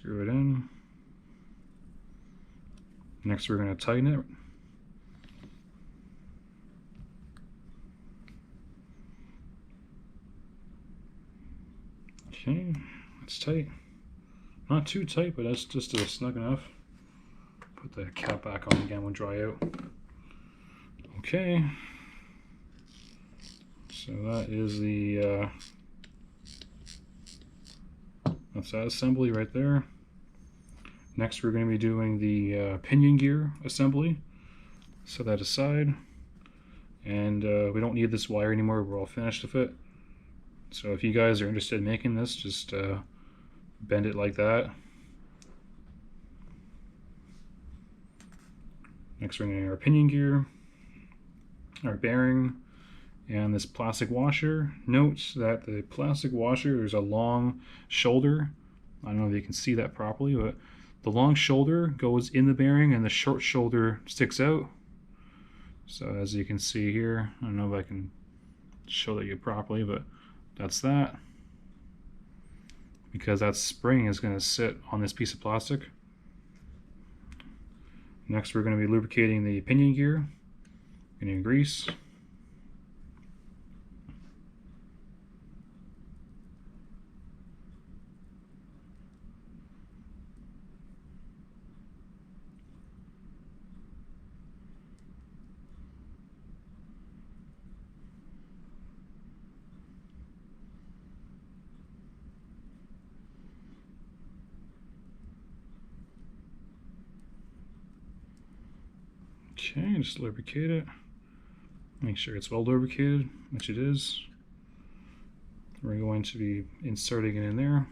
Screw it in. Next we're going to tighten it. Okay, it's tight. Not too tight, but that's just snug enough. Put the cap back on again when dry out. Okay. So that is the that's that assembly right there. Next we're going to be doing the pinion gear assembly. Set that aside. And we don't need this wire anymore. We're all finished with it. So if you guys are interested in making this, just bend it like that. Next we're going to get our pinion gear, our bearing, and this plastic washer. Note that the plastic washer, there's a long shoulder. I don't know if you can see that properly, but the long shoulder goes in the bearing and the short shoulder sticks out. So as you can see here, I don't know if I can show that you properly, but that's that. Because that spring is going to sit on this piece of plastic. Next we're going to be lubricating the pinion gear. Getting grease. Okay, just lubricate it. Make sure it's well lubricated, which it is. We're going to be inserting it in there.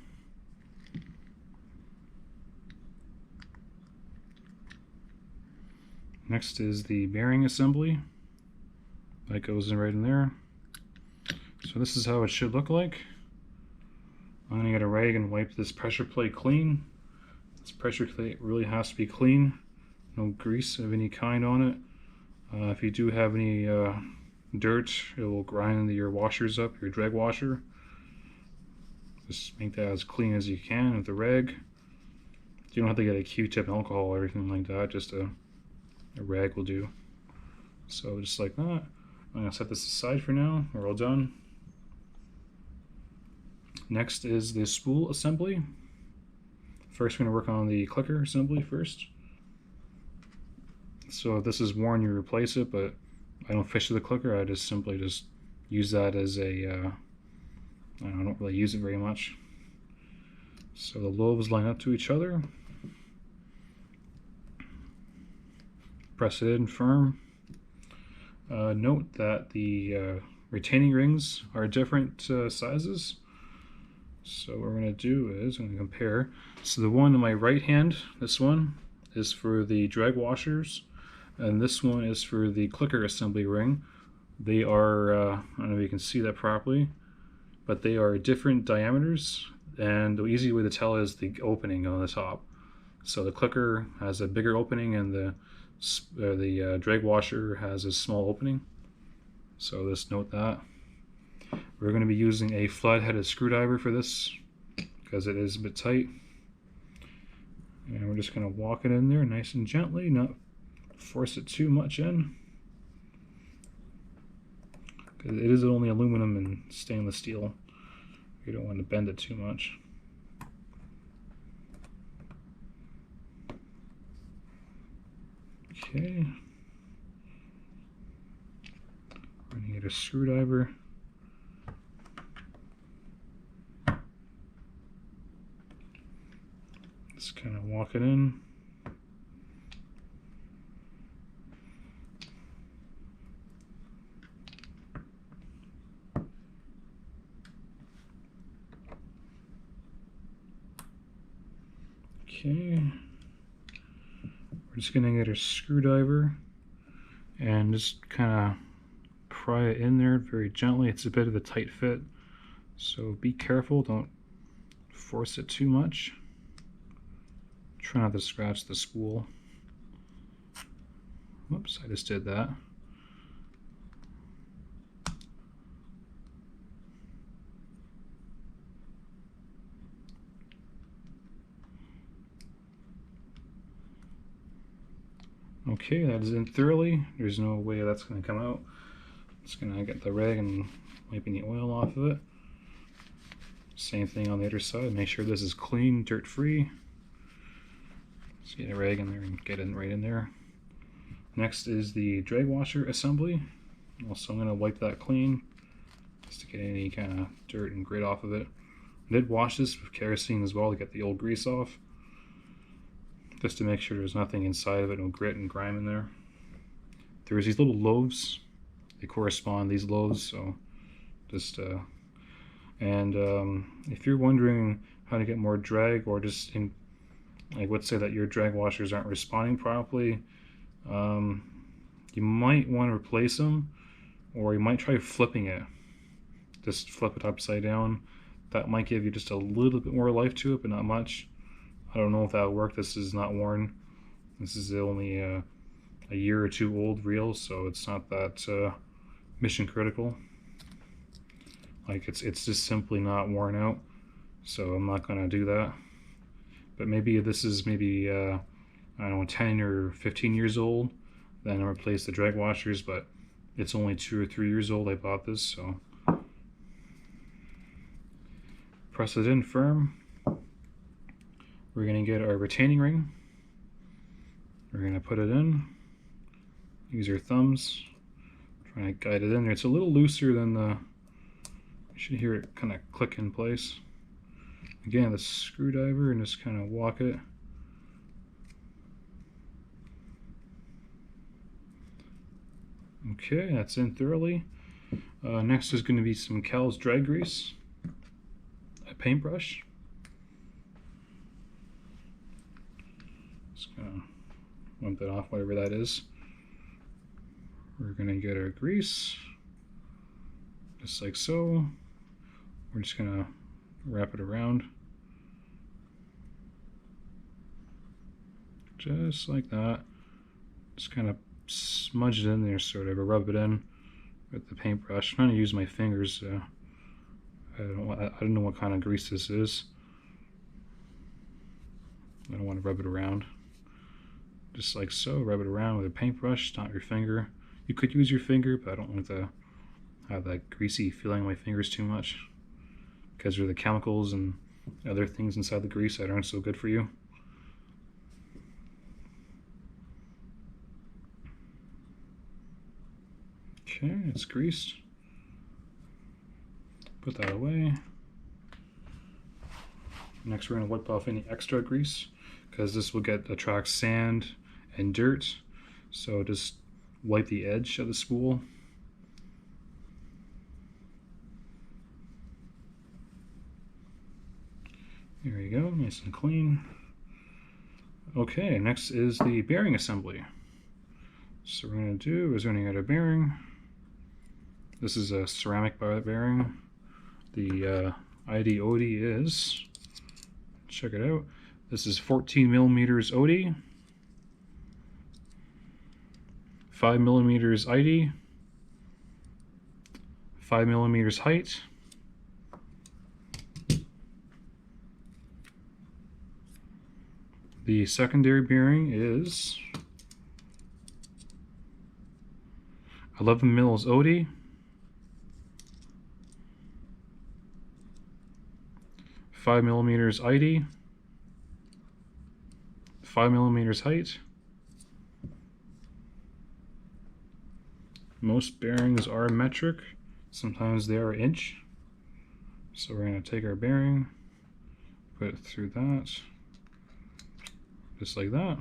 Next is the bearing assembly. That goes in right in there. So this is how it should look like. I'm going to get a rag and wipe this pressure plate clean. This pressure plate really has to be clean. No grease of any kind on it. If you do have any dirt, it will grind your washers up, your drag washer. Just make that as clean as you can with the rag. You don't have to get a Q-tip and alcohol or anything like that, just a rag will do. So just like that. I'm going to set this aside for now. We're all done. Next is the spool assembly. First we're going to work on the clicker assembly first. So if this is worn, you replace it, but I don't fish with the clicker. I just simply use that as a, I don't really use it very much. So the lobes line up to each other. Press it in firm. Note that the retaining rings are different sizes. So what we're going to do is I'm going to compare. So the one in my right hand, this one, is for the drag washers. And this one is for the clicker assembly ring. They are, I don't know if you can see that properly, but they are different diameters, and the easy way to tell is the opening on the top. So the clicker has a bigger opening and the drag washer has a small opening. So just note that. We're going to be using a flat-headed screwdriver for this because it is a bit tight. And we're just going to walk it in there nice and gently, not force it too much in, because it is only aluminum and stainless steel. You don't want to bend it too much. Okay, we're going to get a screwdriver. Just kind of walk it in. Okay, we're just going to get a screwdriver and just kind of pry it in there very gently. It's a bit of a tight fit, so be careful, don't force it too much. Try not to scratch the spool. Whoops, I just did that. Okay, that is in thoroughly. There's no way that's going to come out. Just going to get the rag and wiping the oil off of it. Same thing on the other side. Make sure this is clean, dirt-free. Just get a rag in there and get it right in there. Next is the drag washer assembly. Also, I'm going to wipe that clean just to get any kind of dirt and grit off of it. I did wash this with kerosene as well to get the old grease off, just to make sure there's nothing inside of it, no grit and grime in there. There's these little loaves. They correspond, these loaves, so just if you're wondering how to get more drag, or just like let's say that your drag washers aren't responding properly, you might want to replace them, or you might try flipping it. Just flip it upside down. That might give you just a little bit more life to it, but not much. I don't know if that'll work. This is not worn. This is only a year or two old reel, so it's not that mission critical. Like it's just simply not worn out, so I'm not gonna do that. But maybe this is maybe I don't know, 10 or 15 years old, then I'll replace the drag washers, but it's only 2 or 3 years old I bought this, so press it in firm. We're going to get our retaining ring. We're going to put it in. Use your thumbs. Trying to guide it in there. It's a little looser than the... You should hear it kind of click in place. Again, the screwdriver, and just kind of walk it. Okay, that's in thoroughly. Next is going to be some Cal's drag grease. A paintbrush. Just gonna wipe that off, whatever that is. We're gonna get our grease, just like so. We're just gonna wrap it around, just like that. Just kind of smudge it in there, sort of, or rub it in with the paintbrush. I'm trying to use my fingers. I don't know what kind of grease this is. I don't want to rub it around. Just like so, rub it around with a paintbrush, not your finger. You could use your finger, but I don't want to have that greasy feeling in my fingers too much, because there are the chemicals and other things inside the grease that aren't so good for you. Okay, it's greased. Put that away. Next, we're going to wipe off any extra grease, because this will attract sand and dirt. So just wipe the edge of the spool. There you go, nice and clean. Okay, next is the bearing assembly. So what we're going to do is we're going to get a bearing. This is a ceramic bearing. The ID OD is, check it out, this is 14 millimeters OD, 5 millimeters ID, 5 millimeters height, the secondary bearing is 11 mils OD, 5 millimeters ID, 5 millimeters height. Most bearings are metric, sometimes they are inch. So we're going to take our bearing, put it through that, just like that.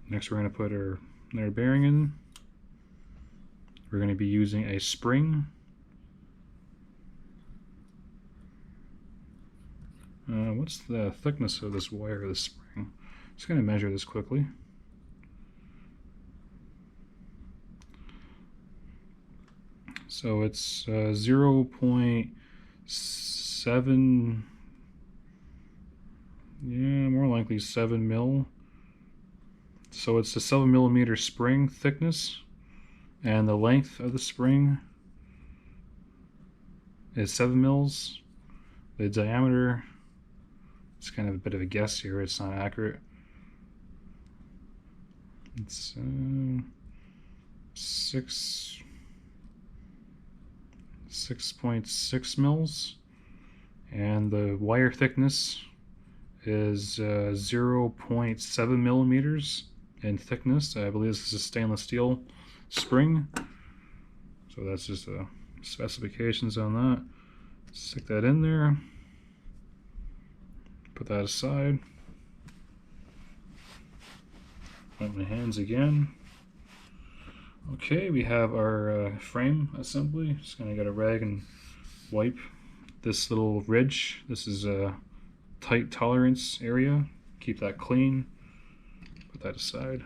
Next we're going to put another bearing in. We're going to be using a spring. What's the thickness of this wire, this spring? Just going to measure this quickly. So it's 0.7, yeah, more likely 7 mil. So it's a 7 millimeter spring thickness, and the length of the spring is 7 mils. The diameter, it's kind of a bit of a guess here, it's not accurate. It's 6.6 mils, and the wire thickness is 0.7 millimeters in thickness. I believe this is a stainless steel spring, so that's just the specifications on that. Stick that in there, put that aside. Wipe my hands again. Okay, we have our frame assembly. Just gonna get a rag and wipe this little ridge. This is a tight tolerance area. Keep that clean. Put that aside.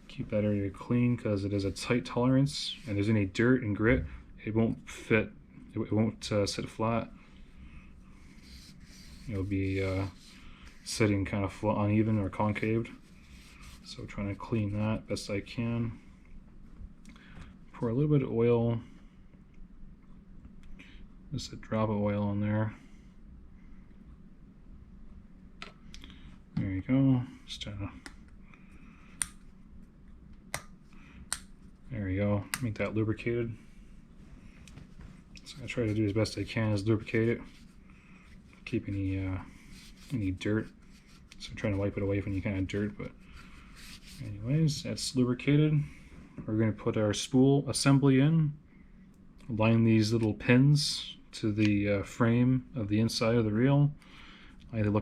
Keep that area clean because it is a tight tolerance, and if there's any dirt and grit, it won't fit. It won't sit flat. It'll be sitting kind of uneven or concaved. So trying to clean that best I can. Pour a little bit of oil, just a drop of oil on there. There you go. Just trying to, there you go. Make that lubricated. So I try to do as best I can is lubricate it. Keep any dirt. So I'm trying to wipe it away from any kind of dirt, but anyways, that's lubricated. We're going to put our spool assembly in. Line these little pins to the frame of the inside of the reel. I had to look